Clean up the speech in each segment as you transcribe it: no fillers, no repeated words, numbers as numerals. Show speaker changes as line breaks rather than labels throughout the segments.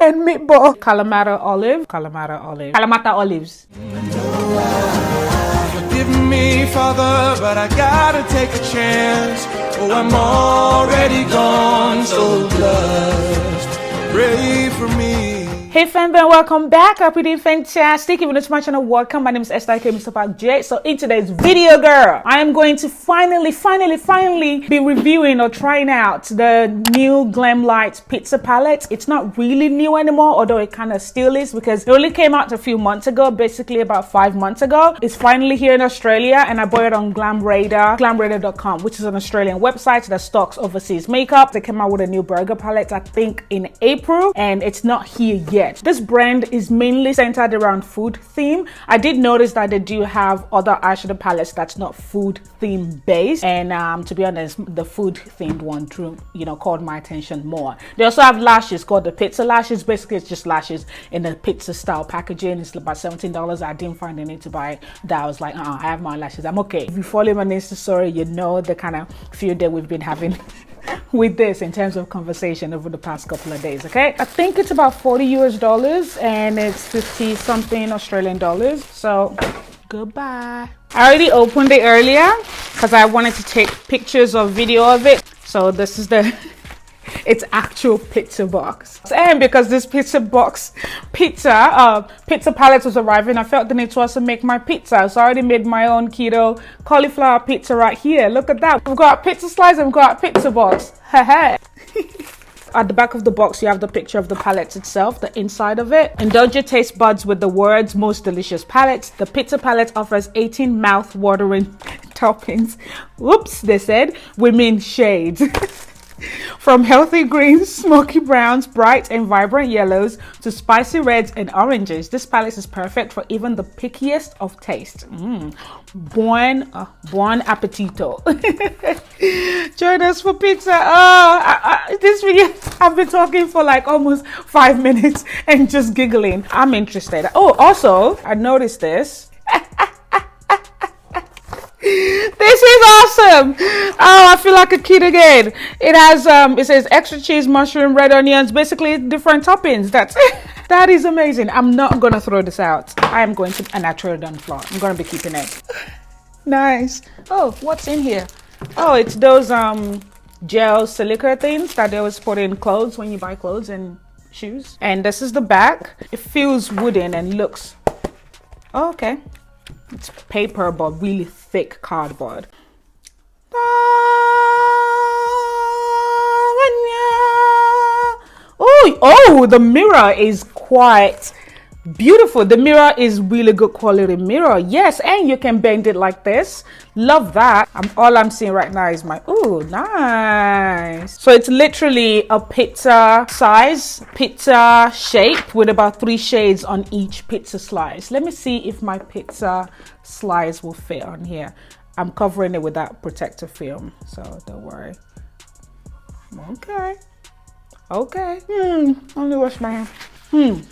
and meatball. Kalamata olives.
Forgive me, Father, but I gotta take a chance. Oh, I'm already gone, so just pray for me.
Hey FamBam, welcome back. Hope you're doing fantastic. If you're new to my channel, welcome. My name is Esther, MsTopacJay. So in today's video, girl, I am going to finally be reviewing or trying out the new Glamlite Pizza Palette. It's not really new anymore, although it kind of still is because it only came out a few months ago, basically about 5 months ago. It's finally here in Australia and I bought it on glamradar.com, which is an Australian website that stocks overseas makeup. They came out with a new burger palette, I think in April, and it's not here yet. This brand is mainly centered around food theme. I did notice that they do have other eyeshadow palettes that's not food theme based, and to be honest, the food themed one caught my attention more. They also have lashes called the pizza lashes. Basically it's just lashes in a pizza style packaging. It's about $17. I didn't find any to buy that. I was like, I have my lashes, I'm okay. If you follow my Insta story, you know the kind of feud that we've been having with this in terms of conversation over the past couple of days. Okay, I think it's about $40 US and it's 50 something Australian dollars. So goodbye. I already opened it earlier because I wanted to take pictures or video of it. So this is the its actual pizza box, and because this pizza palette was arriving, I felt the need to also make my pizza. So I already made my own keto cauliflower pizza right here. Look at that. We've got a pizza slice and we've got a pizza box. At the back of the box you have the picture of the palette itself, the inside of it. Indulge your taste buds with the world's most delicious palette. The pizza palette offers 18 mouth-watering toppings. Whoops, they said women shades. From healthy greens, smoky browns, bright and vibrant yellows to spicy reds and oranges, this palette is perfect for even the pickiest of taste. Buon appetito. Join us for pizza. This video, I've been talking for like almost 5 minutes and just giggling. I'm interested. Oh, also, I noticed this. This is awesome. Oh, I feel like a kid again. It has it says extra cheese, mushroom, red onions, basically different toppings. That is amazing. I'm not gonna throw this out. I am going to, and I throw it on the floor. I'm gonna be keeping it. Nice. Oh, what's in here? Oh, it's those gel silica things that they always put in clothes when you buy clothes and shoes. And this is the back. It feels wooden and looks, oh, okay. It's paper but really thick cardboard. Oh, the mirror is quite beautiful. The mirror is really good quality mirror. Yes, and you can bend it like this. Love that. All I'm seeing right now is my, ooh, nice. So it's literally a pizza size, pizza shape with about 3 shades on each pizza slice. Let me see if my pizza slice will fit on here. I'm covering it with that protective film, so don't worry. Okay. Only wash my hand.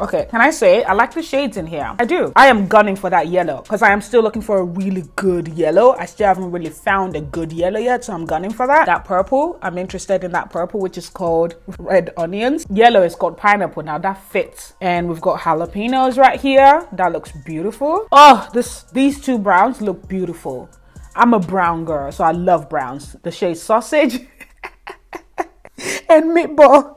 Okay, can I say I like the shades in here? I do. I am gunning for that yellow because I am still looking for a really good yellow. I still haven't really found a good yellow yet, so I'm gunning for that. That purple, I'm interested in that purple, which is called red onions. Yellow is called pineapple. Now that fits. And we've got jalapenos right here. That looks beautiful. Oh, these 2 browns look beautiful. I'm a brown girl, so I love browns. The shade sausage and meatballs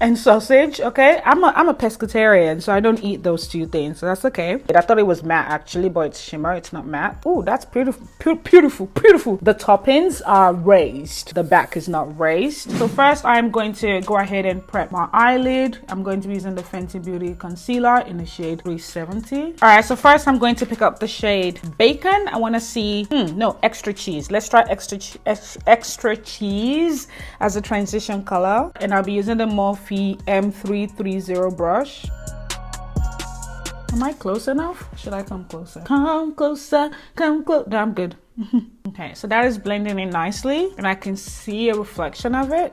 and sausage. Okay, I'm a pescatarian, so I don't eat those 2 things, so that's okay. I thought it was matte actually, but it's shimmer, it's not matte. Oh, that's beautiful. The toppings are raised, the back is not raised. So first I'm going to go ahead and prep my eyelid. I'm going to be using the Fenty Beauty concealer in the shade 370. All right, so first I'm going to pick up the shade Bacon. I want to see no, extra cheese. Let's try extra cheese as a transition color, and I'll be using the Morphe M330 brush. Am I close enough? Should I come closer? Come closer, come close. No, I'm good. Okay, so that is blending in nicely and I can see a reflection of it.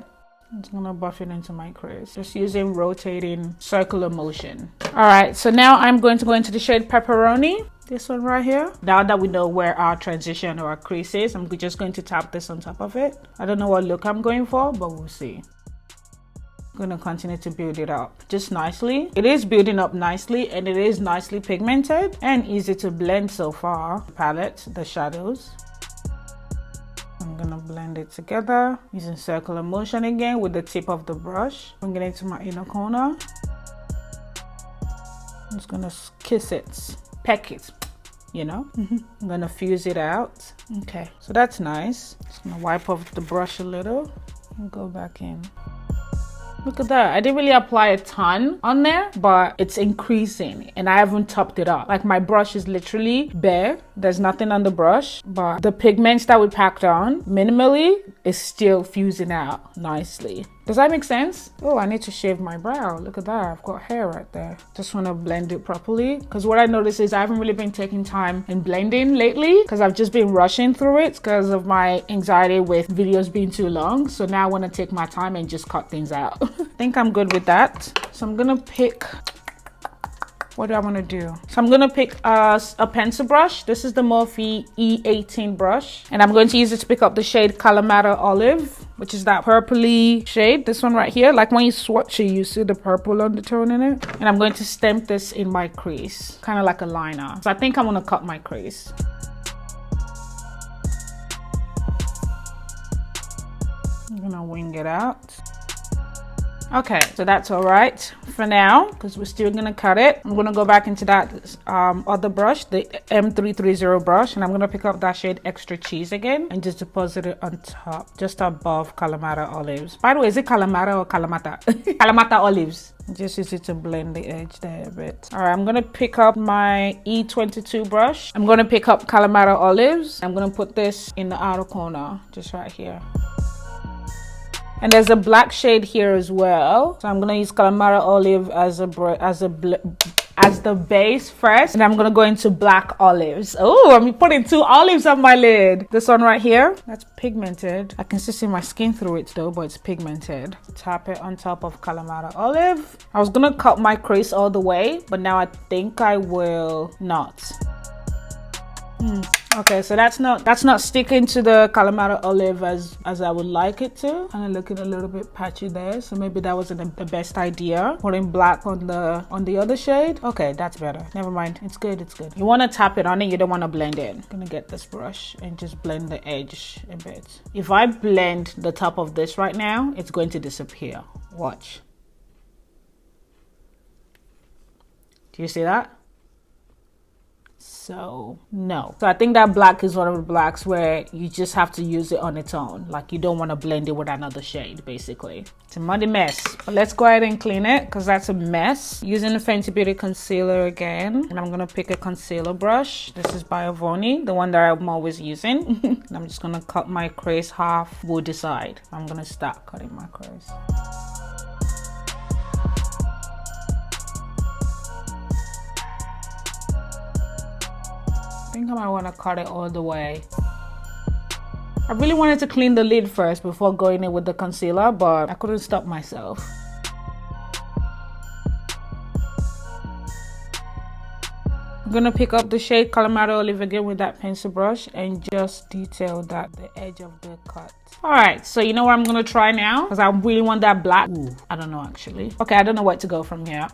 I'm just gonna buff it into my crease, just using rotating circular motion. All right, so now I'm going to go into the shade Pepperoni. This one right here. Now that we know where our transition or our crease is, I'm just going to tap this on top of it. I don't know what look I'm going for, but we'll see. I'm gonna continue to build it up just nicely. It is building up nicely and it is nicely pigmented and easy to blend so far. Palette, the shadows. I'm gonna blend it together using circular motion again with the tip of the brush. Bring it into my inner corner. I'm just gonna kiss it, peck it, you know. I'm gonna fuse it out. Okay, so that's nice. Just gonna wipe off the brush a little and go back in. Look at that. I didn't really apply a ton on there, but it's increasing and I haven't topped it up. Like my brush is literally bare. There's nothing on the brush, but the pigments that we packed on minimally is still fusing out nicely. Does that make sense? Oh, I need to shave my brow. Look at that. I've got hair right there. Just want to blend it properly. Because what I noticed is I haven't really been taking time in blending lately because I've just been rushing through it because of my anxiety with videos being too long. So now I want to take my time and just cut things out. I think I'm good with that. So I'm going to pick... What do I want to do? So I'm going to pick a pencil brush. This is the Morphe E18 brush. And I'm going to use it to pick up the shade Calamata Olive, which is that purpley shade. This one right here. Like when you swatch it, you see the purple undertone in it. And I'm going to stamp this in my crease. Kind of like a liner. So I think I'm going to cut my crease. I'm going to wing it out. Okay, so that's all right for now because we're still gonna cut it. I'm gonna go back into that other brush, the M330 brush, and I'm gonna pick up that shade Extra Cheese again and just deposit it on top, just above Calamata Olives. By the way, is it Calamata or Calamata? Calamata Olives. Just use it to blend the edge there a bit. All right, I'm gonna pick up my E22 brush. I'm gonna pick up Calamata Olives. I'm gonna put this in the outer corner, just right here. And there's a black shade here as well. So I'm gonna use Calamata Olive as the base first. And I'm gonna go into black olives. Oh, I'm putting 2 olives on my lid. This one right here, that's pigmented. I can still see my skin through it though, but it's pigmented. Tap it on top of Calamata Olive. I was gonna cut my crease all the way, but now I think I will not. Okay, so that's not sticking to the Calamata Olive as I would like it to. Kind of looking a little bit patchy there, so maybe that wasn't the best idea. Putting black on the other shade. Okay, that's better. Never mind. It's good. It's good. You want to tap it on it. You don't want to blend it. I'm gonna get this brush and just blend the edge a bit. If I blend the top of this right now, it's going to disappear. Watch. Do you see that? So no. So I think that black is one of the blacks where you just have to use it on its own. Like you don't want to blend it with another shade, basically. It's a muddy mess. But let's go ahead and clean it because that's a mess. Using the Fenty Beauty concealer again. And I'm going to pick a concealer brush. This is by Avoni, the one that I'm always using. And I'm just going to cut my crease half. We'll decide. I'm going to start cutting my crease. I think I might want to cut it all the way. I really wanted to clean the lid first before going in with the concealer, but I couldn't stop myself. I'm gonna pick up the shade Calamata Olive again with that pencil brush and just detail the edge of the cut. All right, so you know what I'm gonna try now? Because I really want that black. Ooh, I don't know actually. Okay, I don't know where to go from here.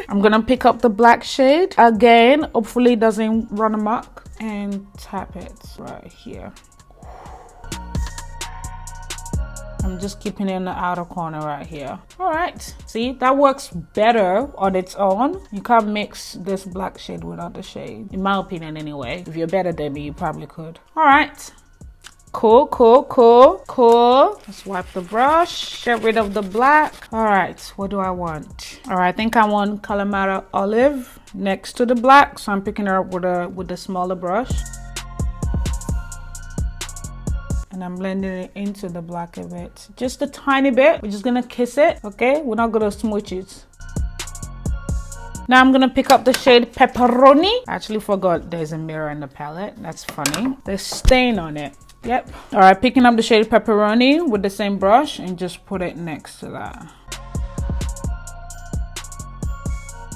I'm gonna pick up the black shade again. Hopefully it doesn't run amok. And tap it right here. I'm just keeping it in the outer corner right here. All right, see, that works better on its own. You can't mix this black shade with other shade, in my opinion anyway. If you're better than me, you probably could. All right. Cool, cool, cool, cool. Let's wipe the brush, get rid of the black. All right, what do I want? All right, I think I want Calamata Olive next to the black, so I'm picking her up with a smaller brush. And I'm blending it into the black a bit. Just a tiny bit. We're just gonna kiss it, okay? We're not gonna smooch it. Now I'm gonna pick up the shade Pepperoni. I actually forgot there's a mirror in the palette. That's funny. There's stain on it. Yep. All right, picking up the shade Pepperoni with the same brush and just put it next to that.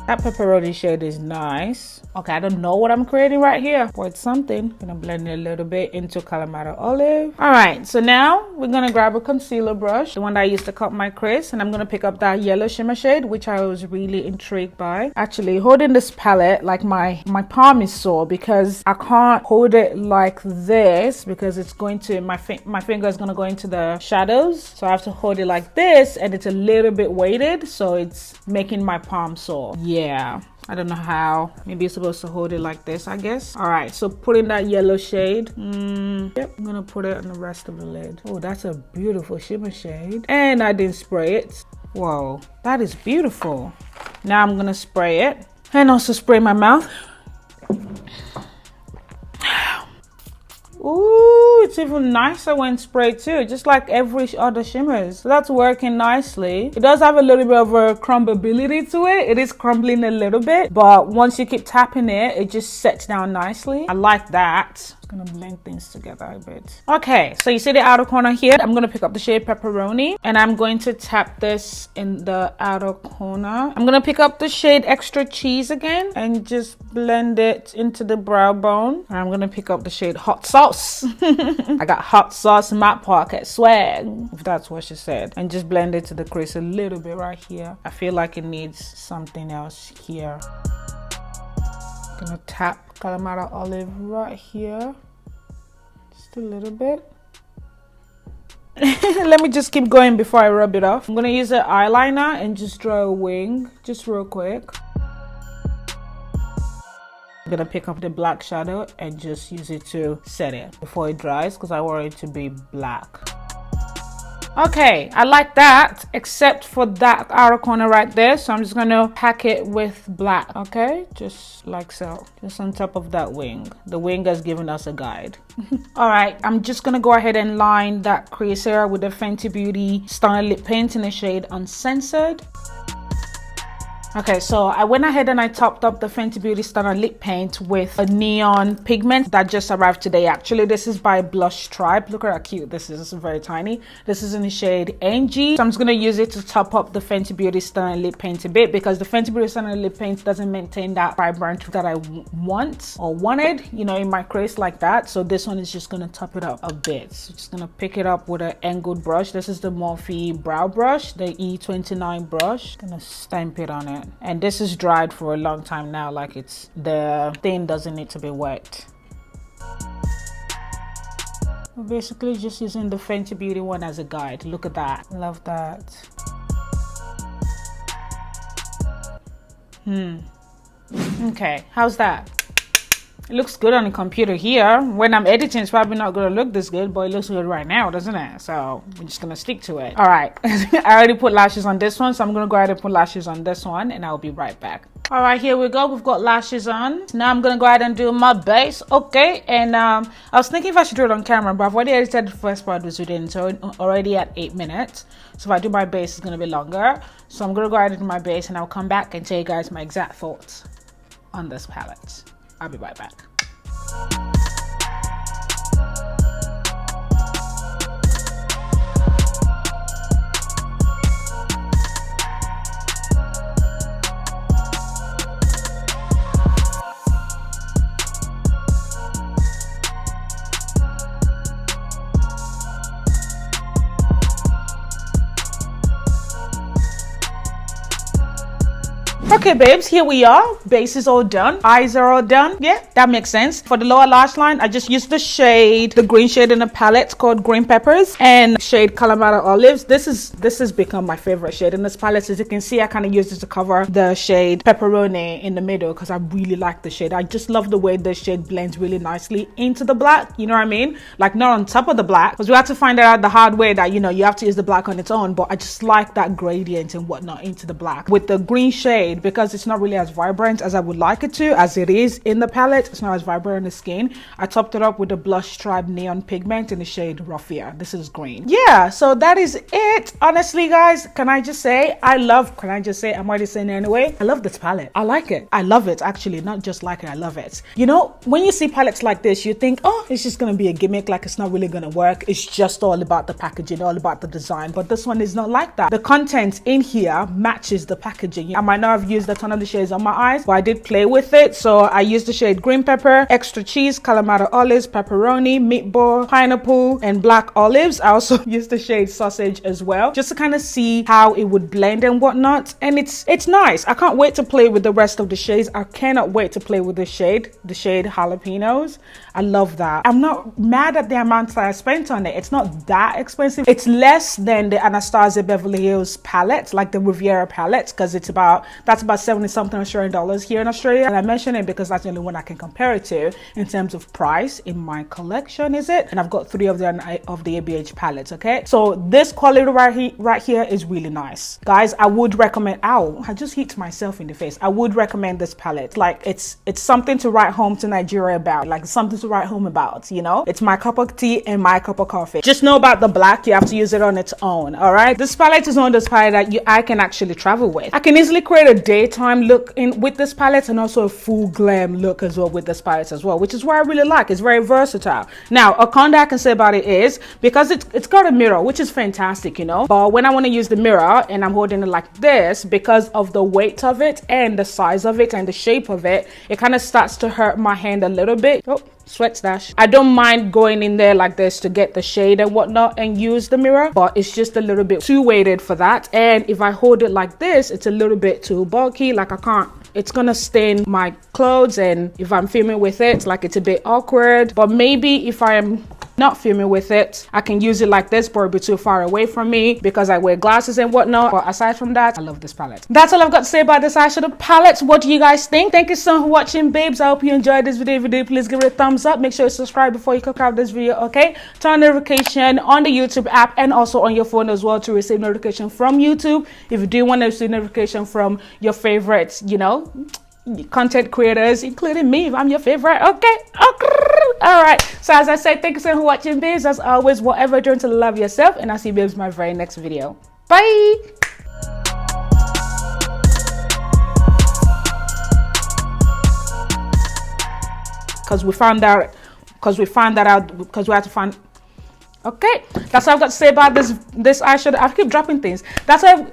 That pepperoni shade is nice. Okay, I don't know what I'm creating right here, but it's something. Gonna blend it a little bit into Kalamata Olive. All right, so now we're gonna grab a concealer brush, the one that I used to cut my crease, and I'm gonna pick up that yellow shimmer shade, which I was really intrigued by. Actually, holding this palette, like my palm is sore because I can't hold it like this because it's going to, my finger is gonna go into the shadows. So I have to hold it like this, and it's a little bit weighted, so it's making my palm sore. Yeah, I don't know how. Maybe you're supposed to hold it like this, I guess. All right, so put in that yellow shade. Yep, I'm gonna put it on the rest of the lid. Oh, that's a beautiful shimmer shade. And I didn't spray it. Whoa, that is beautiful. Now I'm gonna spray it and also spray my mouth. Ooh, it's even nicer when sprayed too, just like every other shimmers. So that's working nicely. It does have a little bit of a crumbability to it. It is crumbling a little bit, but once you keep tapping it, it just sets down nicely. I like that. Gonna blend things together a bit. Okay, so you see the outer corner here. I'm gonna pick up the shade Pepperoni, and I'm going to tap this in the outer corner. I'm gonna pick up the shade Extra Cheese again and just blend it into the brow bone. And I'm gonna pick up the shade Hot Sauce. I got Hot Sauce in my pocket, swag, if that's what she said. And just blend it to the crease a little bit right here. I feel like it needs something else here. Gonna tap Kalamata Olive right here, just a little bit. Let me just keep going before I rub it off. I'm gonna use an eyeliner and just draw a wing, just real quick. I'm gonna pick up the black shadow and just use it to set it before it dries because I want it to be black. Okay, I like that, except for that outer corner right there. So I'm just gonna pack it with black, okay? Just like so, just on top of that wing. The wing has given us a guide. All right, I'm just gonna go ahead and line that crease area with the Fenty Beauty Stunna Lip Paint in the shade Uncensored. Okay, so I went ahead and I topped up the Fenty Beauty Stunna Lip Paint with a neon pigment that just arrived today. Actually, this is by Blush Tribe. Look at how cute this is. This is very tiny. This is in the shade Angie. So I'm just going to use it to top up the Fenty Beauty Stunna Lip Paint a bit because the Fenty Beauty Stunna Lip Paint doesn't maintain that vibrant that I want or wanted, you know, in my crease like that. So this one is just going to top it up a bit. So just going to pick it up with an angled brush. This is the Morphe brow brush, the E29 brush. Gonna stamp it on it. And this is dried for a long time now, like it's, the thing doesn't need to be wet. We're basically just using the Fenty Beauty one as a guide. Look at that. Love that. Okay, how's that? It looks good on the computer here. When I'm editing, it's probably not gonna look this good, but it looks good right now, doesn't it? So we're just gonna stick to it. All right, I already put lashes on this one, so I'm gonna go ahead and put lashes on this one, and I'll be right back. All right, here we go. We've got lashes on. Now I'm gonna go ahead and do my base. Okay, and I was thinking if I should do it on camera, but I've already edited the first part was within, so already at 8 minutes. So if I do my base, it's gonna be longer. So I'm gonna go ahead and do my base, and I'll come back and tell you guys my exact thoughts on this palette. I'll be right back. Okay, babes, here we are. Base is all done. Eyes are all done. Yeah, that makes sense. For the lower lash line, I just used the shade, the green shade in the palette called Green Peppers and shade Kalamata Olives. This has become my favorite shade in this palette. As you can see, I kind of used it to cover the shade Pepperoni in the middle because I really like the shade. I just love the way the shade blends really nicely into the black. You know what I mean? Like not on top of the black, because we had to find out the hard way that, you know, you have to use the black on its own. But I just like that gradient and whatnot into the black with the green shade, because it's not really as vibrant as I would like it to, as it is in the palette. It's not as vibrant on the skin. I topped it up with the Blush Tribe Neon Pigment in the shade Rufia. This is green. Yeah, so that is it. Honestly, guys, can I just say, I'm already saying it anyway, I love this palette. I like it. I love it, actually. Not just like it, I love it. You know, when you see palettes like this, you think, oh, it's just gonna be a gimmick, like it's not really gonna work. It's just all about the packaging, all about the design. But this one is not like that. The content in here matches the packaging. I might not have used a ton of the shades on my eyes, but I did play with it. So I used the shade green pepper, extra cheese, Kalamata olives, pepperoni, meatball, pineapple, and black olives. I also used the shade sausage as well, just to kind of see how it would blend and whatnot. And it's nice. I can't wait to play with the rest of the shades. I cannot wait to play with the shade jalapenos. I love that. I'm not mad at the amount that I spent on it. It's not that expensive. It's less than the Anastasia Beverly Hills palette, like the Riviera palette, because that's about 70 something Australian dollars here in Australia. And I mention it because that's the only one I can compare it to in terms of price in my collection, is it? And I've got 3 of the ABH palettes. Okay, so this quality right here is really nice, guys. I would recommend. Ow, I just hit myself in the face. I would recommend this palette. Like, it's something to write home to Nigeria about, like something to write home about, you know. It's my cup of tea and my cup of coffee. Just know about the black, you have to use it on its own. All right, this palette is one of those palette that I can actually travel with. I can easily create a daytime look with this palette, and also a full glam look as well with this palette as well, which is what I really like. It's very versatile. Now, a con that I can say about it is because it's got a mirror, which is fantastic, you know, but when I want to use the mirror and I'm holding it like this, because of the weight of it and the size of it and the shape of it, it kind of starts to hurt my hand a little bit. Oh, sweat stash. I don't mind going in there like this to get the shade and whatnot and use the mirror, but it's just a little bit too weighted for that. And if I hold it like this, it's a little bit too bulky. Like, I can't, it's gonna stain my clothes, and if I'm filming with it, like, it's a bit awkward. But maybe if I'm not filming with it, I can use it like this, but it'll be too far away from me because I wear glasses and whatnot. But aside from that, I love this palette. That's all I've got to say about this eyeshadow palette. What do you guys think? Thank you so much for watching, babes. I hope you enjoyed this video. If you did, please give it a thumbs up. Make sure you subscribe before you click out this video, okay? Turn on notification on the YouTube app and also on your phone as well to receive notification from YouTube. If you do want to receive notification from your favorites, you know, content creators, including me, if I'm your favorite, okay? All right, so as I said, thank you so much for watching, babes. As always, whatever you're doing, to love yourself, and I'll see you, babes, in my very next video. Bye. Because we had to find. Okay, that's all I've got to say about this eyeshadow. I keep dropping things. That's all.